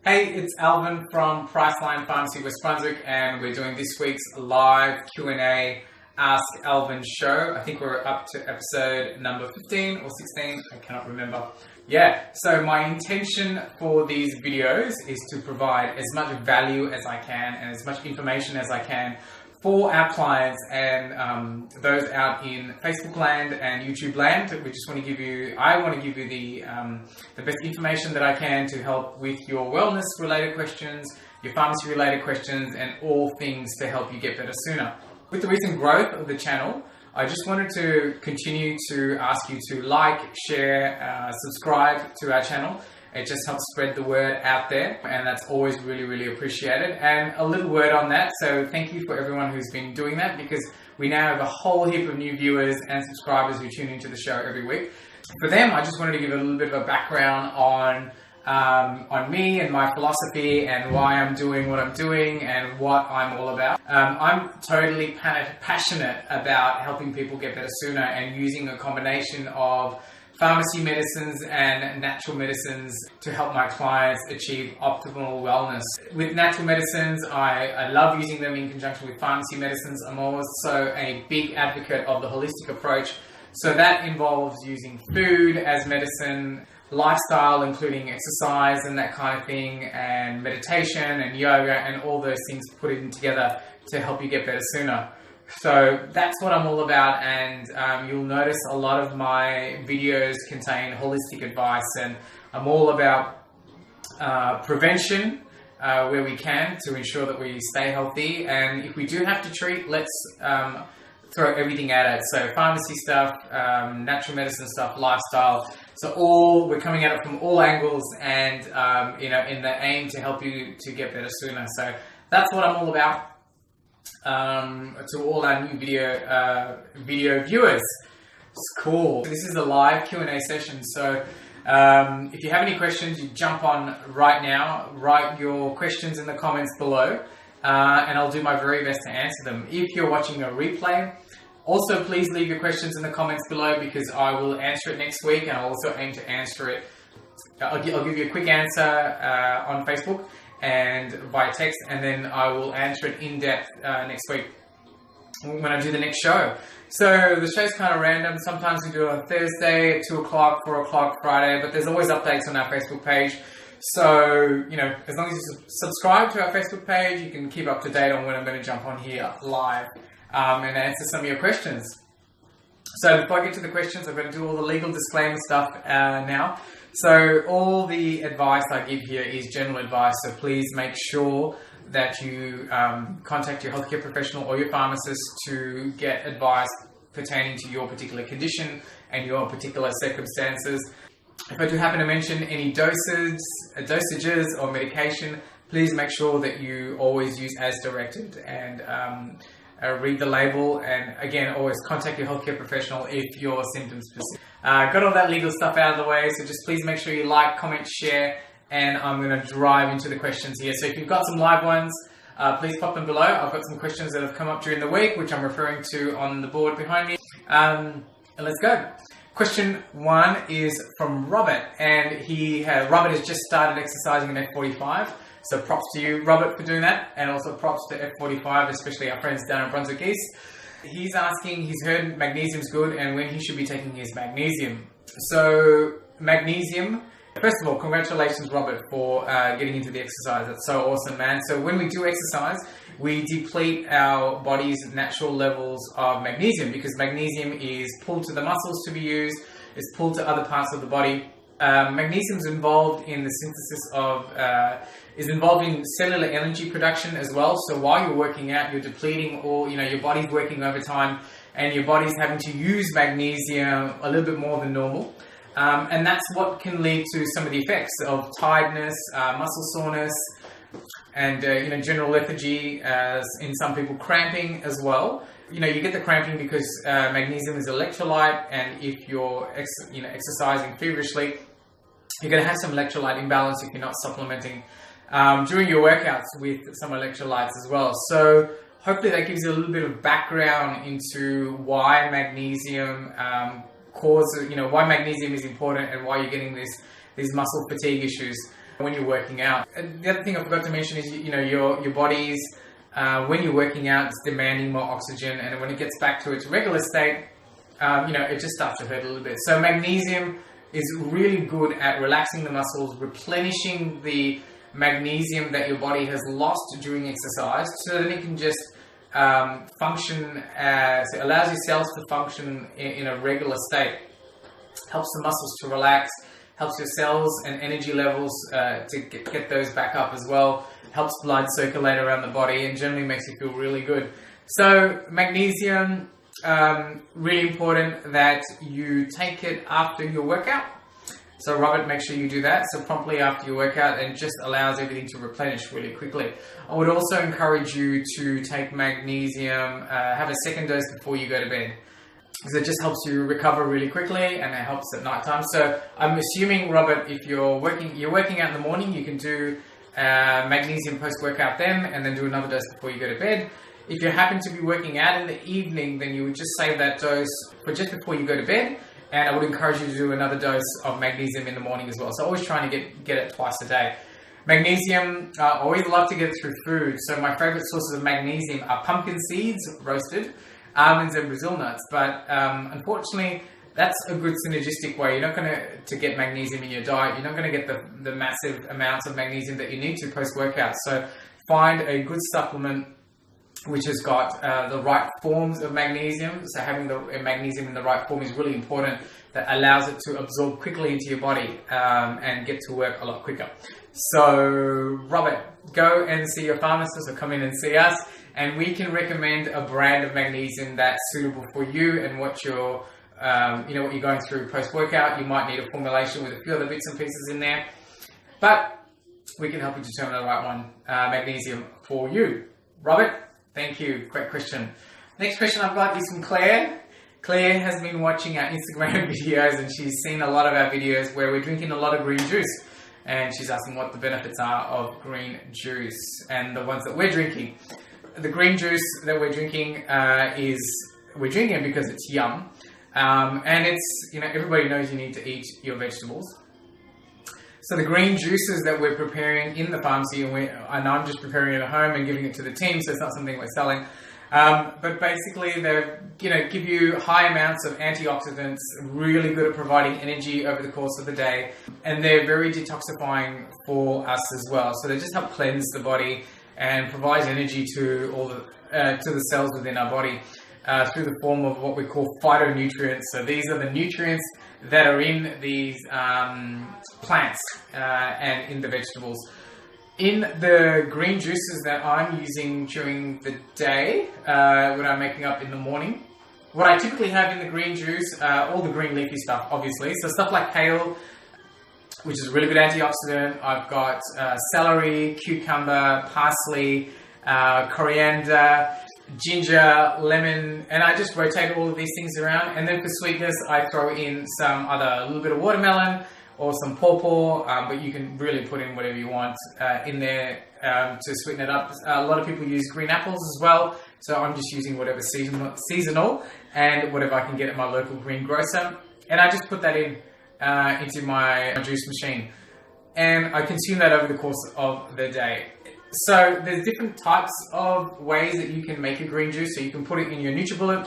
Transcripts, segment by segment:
Hey, it's Alvin from Priceline Pharmacy, West Brunswick, and we're doing this week's live Q&A Ask Alvin Show. I think we're up to episode number 15 or 16, I cannot remember. Yeah, so my intention for these videos is to provide as much value as I can and as much information as I can for our clients and those out in Facebook land and YouTube land. We just want to give you, I want to give you the best information that I can to help with your wellness related questions, your pharmacy related questions, and all things to help you get better sooner. With the recent growth of the channel, I just wanted to continue to ask you to like, share, subscribe to our channel. It just helps spread the word out there, and that's always really, really appreciated. And a little word on that, so thank you for everyone who's been doing that, because we now have a whole heap of new viewers and subscribers who tune into the show every week. For them, I just wanted to give a little bit of a background on me and my philosophy and why I'm doing what I'm doing and what I'm all about. I'm totally passionate about helping people get better sooner and using a combination of pharmacy medicines and natural medicines to help my clients achieve optimal wellness. With natural medicines, I love using them in conjunction with pharmacy medicines. I'm also a big advocate of the holistic approach. So that involves using food as medicine, lifestyle, including exercise and that kind of thing, and meditation and yoga and all those things put in together to help you get better sooner. So that's what I'm all about, and you'll notice a lot of my videos contain holistic advice, and I'm all about prevention where we can to ensure that we stay healthy, and if we do have to treat, let's throw everything at it. So pharmacy stuff, natural medicine stuff, lifestyle. So we're coming at it from all angles, and in the aim to help you to get better sooner. So that's what I'm all about. To all our new video viewers, it's cool. This is a live Q&A session. So if you have any questions, you jump on right now. Write your questions in the comments below, and I'll do my very best to answer them. If you're watching a replay, also please leave your questions in the comments below, because I will answer it next week, and I'll also aim to answer it. I'll give you a quick answer on Facebook and via text, and then I will answer it in depth next week when I do the next show. So the show's kind of random. Sometimes we do it on Thursday at 2 o'clock, 4 o'clock Friday, but there's always updates on our Facebook page. So, as long as you subscribe to our Facebook page, you can keep up to date on when I'm going to jump on here live and answer some of your questions. So before I get to the questions, I've got to do all the legal disclaimer stuff now. So all the advice I give here is general advice, so please make sure that you contact your healthcare professional or your pharmacist to get advice pertaining to your particular condition and your particular circumstances. If I do happen to mention any dosages or medication, please make sure that you always use as directed and read the label, and again, always contact your healthcare professional if your symptoms persist. Got all that legal stuff out of the way, so just please make sure you like, comment, share, and I'm going to drive into the questions here. So if you've got some live ones, please pop them below. I've got some questions that have come up during the week, which I'm referring to on the board behind me. And let's go. Question 1 is from Robert, and Robert has just started exercising in F45. So props to you, Robert, for doing that, and also props to F45, especially our friends down in Brunswick East. He's asking, he's heard magnesium's good, and when he should be taking his magnesium. So magnesium, first of all, congratulations, Robert, for getting into the exercise. That's so awesome, man. So when we do exercise, we deplete our body's natural levels of magnesium, because magnesium is pulled to the muscles to be used, it's pulled to other parts of the body. Magnesium is involved in the synthesis of, is involved in cellular energy production as well. So while you're working out, you're depleting all, your body's working overtime, and your body's having to use magnesium a little bit more than normal. And that's what can lead to some of the effects of tiredness, muscle soreness, and general lethargy, in some people cramping as well. You get the cramping because magnesium is electrolyte, and if you're exercising feverishly, you're going to have some electrolyte imbalance if you're not supplementing during your workouts with some electrolytes as well. So hopefully that gives you a little bit of background into why magnesium why magnesium is important and why you're getting these muscle fatigue issues. when you're working out. And the other thing I forgot to mention is, you know, your body's, when you're working out, it's demanding more oxygen, and when it gets back to its regular state, you know, it just starts to hurt a little bit. So magnesium is really good at relaxing the muscles, replenishing the magnesium that your body has lost during exercise, so that it can just function as, it allows your cells to function in a regular state, helps the muscles to relax, helps your cells and energy levels to get those back up as well, helps blood circulate around the body, and generally makes you feel really good. So magnesium, really important that you take it after your workout. So Robert, make sure you do that. So promptly after your workout, and just allows everything to replenish really quickly. I would also encourage you to take magnesium, have a second dose before you go to bed, because it just helps you recover really quickly, and it helps at night time. So I'm assuming, Robert, if you're working out in the morning, you can do magnesium post-workout then do another dose before you go to bed. If you happen to be working out in the evening, then you would just save that dose for just before you go to bed. And I would encourage you to do another dose of magnesium in the morning as well. So always trying to get it twice a day. Magnesium, I always love to get it through food. So my favorite sources of magnesium are pumpkin seeds, roasted, almonds and Brazil nuts. But unfortunately, that's a good synergistic way. You're not going to get magnesium in your diet. You're not going to get the massive amounts of magnesium that you need to post-workout. So find a good supplement which has got the right forms of magnesium. So having the magnesium in the right form is really important. That allows it to absorb quickly into your body and get to work a lot quicker. So Robert, go and see your pharmacist, or come in and see us, and we can recommend a brand of magnesium that's suitable for you and what you're, what you're going through post-workout. You might need a formulation with a few other bits and pieces in there, but we can help you determine the right one, magnesium for you. Robert, thank you. Great question. Next question I've got is from Claire. Claire has been watching our Instagram videos, and she's seen a lot of our videos where we're drinking a lot of green juice. And she's asking what the benefits are of green juice and the ones that we're drinking. The green juice that we're drinking we're drinking it because it's yum. And it's, everybody knows you need to eat your vegetables. So the green juices that we're preparing in the pharmacy, and I'm just preparing it at home and giving it to the team, so it's not something we're selling. But basically, they give you high amounts of antioxidants, really good at providing energy over the course of the day, and they're very detoxifying for us as well. So they just help cleanse the body and provide energy to all the cells within our body through the form of what we call phytonutrients. So these are the nutrients that are in these plants and in the vegetables. In the green juices that I'm using during the day, when I'm making up in the morning, what I typically have in the green juice, all the green leafy stuff, obviously. So stuff like kale, which is a really good antioxidant. I've got celery, cucumber, parsley, coriander, ginger, lemon, and I just rotate all of these things around. And then for sweetness, I throw in a little bit of watermelon, or some pawpaw, but you can really put in whatever you want in there to sweeten it up. A lot of people use green apples as well, so I'm just using whatever seasonal and whatever I can get at my local green grocer, and I just put that in into my juice machine, and I consume that over the course of the day. So there's different types of ways that you can make a green juice. So you can put it in your NutriBullet.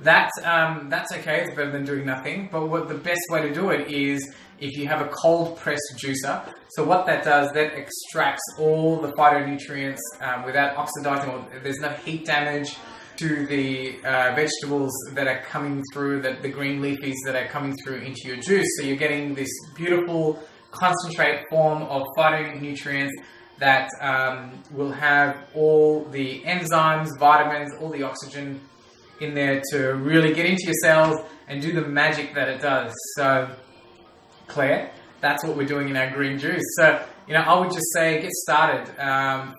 That's okay, it's better than doing nothing. But what the best way to do it is if you have a cold pressed juicer. So what that does, that extracts all the phytonutrients without oxidizing, or there's no heat damage to the vegetables that are coming through, the green leafies that are coming through into your juice. So you're getting this beautiful concentrate form of phytonutrients that will have all the enzymes, vitamins, all the oxygen in there to really get into your cells and do the magic that it does. So, Claire, that's what we're doing in our green juice. So, I would just say get started.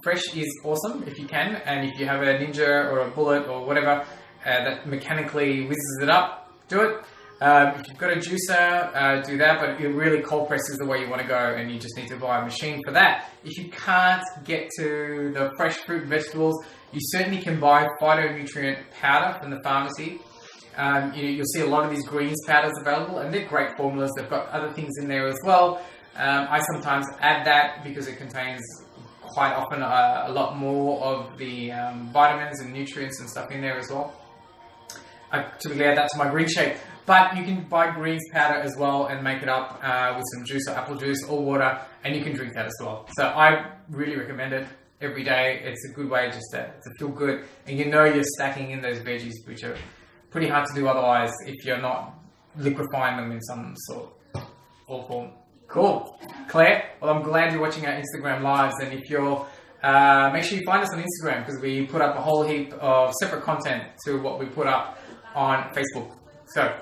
Fresh is awesome if you can, and if you have a Ninja or a Bullet or whatever that mechanically whizzes it up, do it. If you've got a juicer, do that, but really cold press is the way you want to go, and you just need to buy a machine for that. If you can't get to the fresh fruit and vegetables, you certainly can buy phytonutrient powder from the pharmacy. You'll see a lot of these greens powders available, and they're great formulas. They've got other things in there as well. I sometimes add that because it contains quite often a lot more of the vitamins and nutrients and stuff in there as well. I typically add that to my green shake, but you can buy greens powder as well and make it up with some juice or apple juice or water, and you can drink that as well. So I really recommend it every day. It's a good way just to feel good, and you know you're stacking in those veggies, which are pretty hard to do otherwise if you're not liquefying them in some sort or form. Cool. Claire, well, I'm glad you're watching our Instagram lives, and if you're make sure you find us on Instagram, because we put up a whole heap of separate content to what we put up on Facebook. So,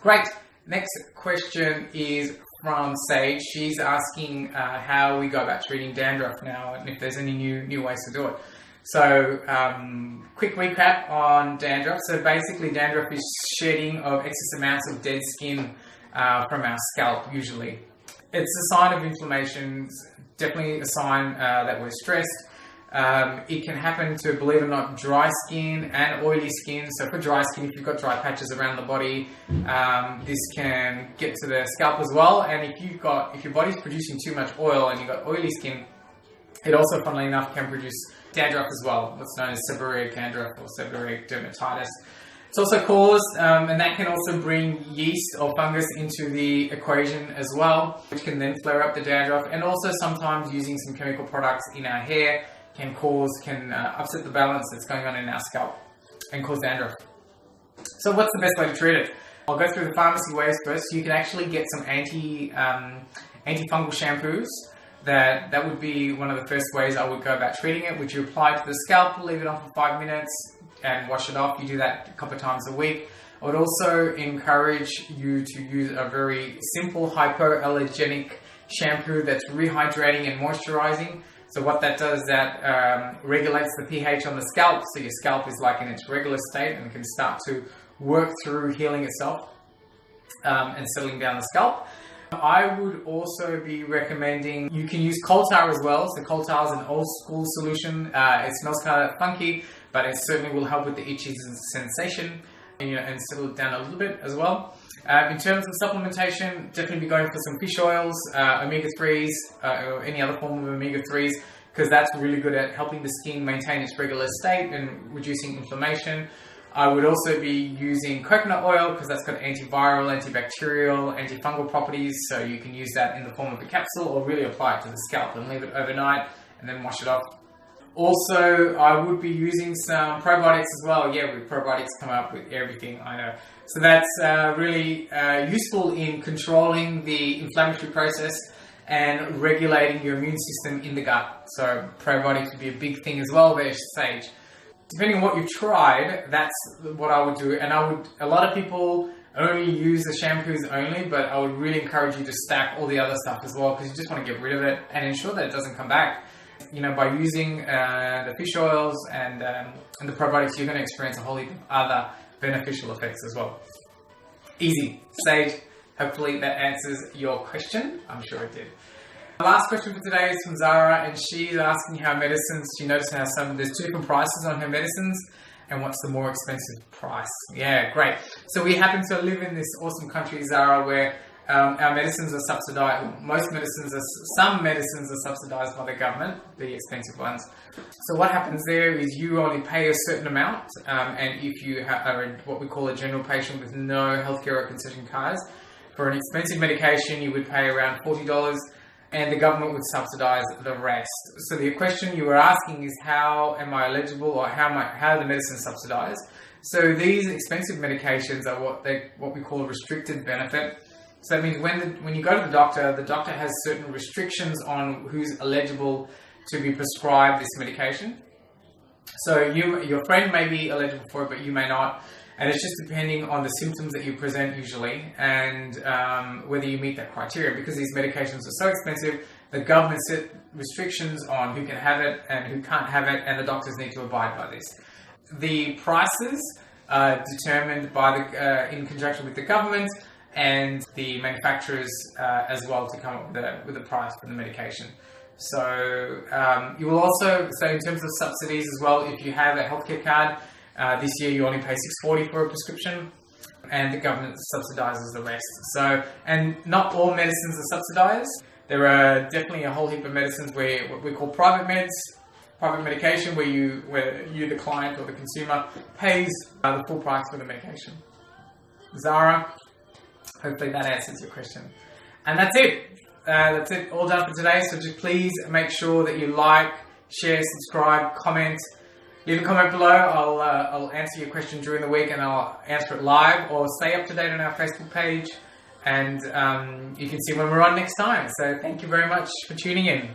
great. Next question is from Sage. She's asking how we go about treating dandruff now, and if there's any new ways to do it. So, quick recap on dandruff. So basically, dandruff is shedding of excess amounts of dead skin from our scalp, usually. It's a sign of inflammation, definitely a sign that we're stressed. It can happen to, believe it or not, dry skin and oily skin. So for dry skin, if you've got dry patches around the body, this can get to the scalp as well. And if your body's producing too much oil and you've got oily skin, it also, funnily enough, can produce dandruff as well, what's known as seborrheic dandruff or seborrheic dermatitis. It's also caused, and that can also bring yeast or fungus into the equation as well, which can then flare up the dandruff. And also sometimes using some chemical products in our hair can upset the balance that's going on in our scalp and cause dandruff. So what's the best way to treat it? I'll go through the pharmacy ways first. You can actually get some antifungal shampoos. That would be one of the first ways I would go about treating it, which you apply to the scalp, leave it on for 5 minutes, and wash it off. You do that a couple of times a week. I would also encourage you to use a very simple hypoallergenic shampoo that's rehydrating and moisturizing. So what that does is that regulates the pH on the scalp, so your scalp is like in its regular state and can start to work through healing itself and settling down the scalp. I would also be recommending, you can use coal tar as well. So coal tar is an old school solution. It smells kind of funky, but it certainly will help with the itchy sensation, and settle it down a little bit as well. In terms of supplementation, definitely be going for some fish oils, omega-3s, or any other form of omega-3s, because that's really good at helping the skin maintain its regular state and reducing inflammation. I would also be using coconut oil because that's got antiviral, antibacterial, antifungal properties, so you can use that in the form of a capsule or really apply it to the scalp and leave it overnight and then wash it off. Also, I would be using some probiotics as well. Yeah, with probiotics come up with everything, I know. So that's really useful in controlling the inflammatory process and regulating your immune system in the gut. So probiotics would be a big thing as well there, Sage. Depending on what you've tried, that's what I would do. And a lot of people only use the shampoos only, but I would really encourage you to stack all the other stuff as well, because you just want to get rid of it and ensure that it doesn't come back. By using the fish oils and the probiotics, you're going to experience a whole heap of other beneficial effects as well. Easy. Sage, hopefully that answers your question. I'm sure it did. The last question for today is from Zara, and she's asking how medicines, she noticed how there's 2 different prices on her medicines, and what's the more expensive price. Yeah, great. So we happen to live in this awesome country, Zara, where our medicines are subsidized. Some medicines are subsidized by the government, the expensive ones. So what happens there is you only pay a certain amount, and if you are what we call a general patient with no healthcare or concession cards, for an expensive medication you would pay around $40, and the government would subsidize the rest. So the question you were asking is, how am I eligible, or how are the medicines subsidized? So these expensive medications are what we call restricted benefit. So that means when you go to the doctor has certain restrictions on who's eligible to be prescribed this medication. So your friend may be eligible for it, but you may not. And it's just depending on the symptoms that you present usually, and whether you meet that criteria. Because these medications are so expensive, the government set restrictions on who can have it and who can't have it, and the doctors need to abide by this. The prices are determined by in conjunction with the government and the manufacturers as well, to come up with a price for the medication. So you will also, so in terms of subsidies as well, if you have a healthcare card, this year you only pay $6.40 for a prescription, and the government subsidises the rest. So, and not all medicines are subsidised. There are definitely a whole heap of medicines where what we call private medication, where you, the client or the consumer, pays the full price for the medication. Zara, hopefully that answers your question. And that's it. That's it. All done for today. So just please make sure that you like, share, subscribe, comment. Leave a comment below. I'll answer your question during the week and I'll answer it live, or stay up to date on our Facebook page, and you can see when we're on next time. So thank you very much for tuning in.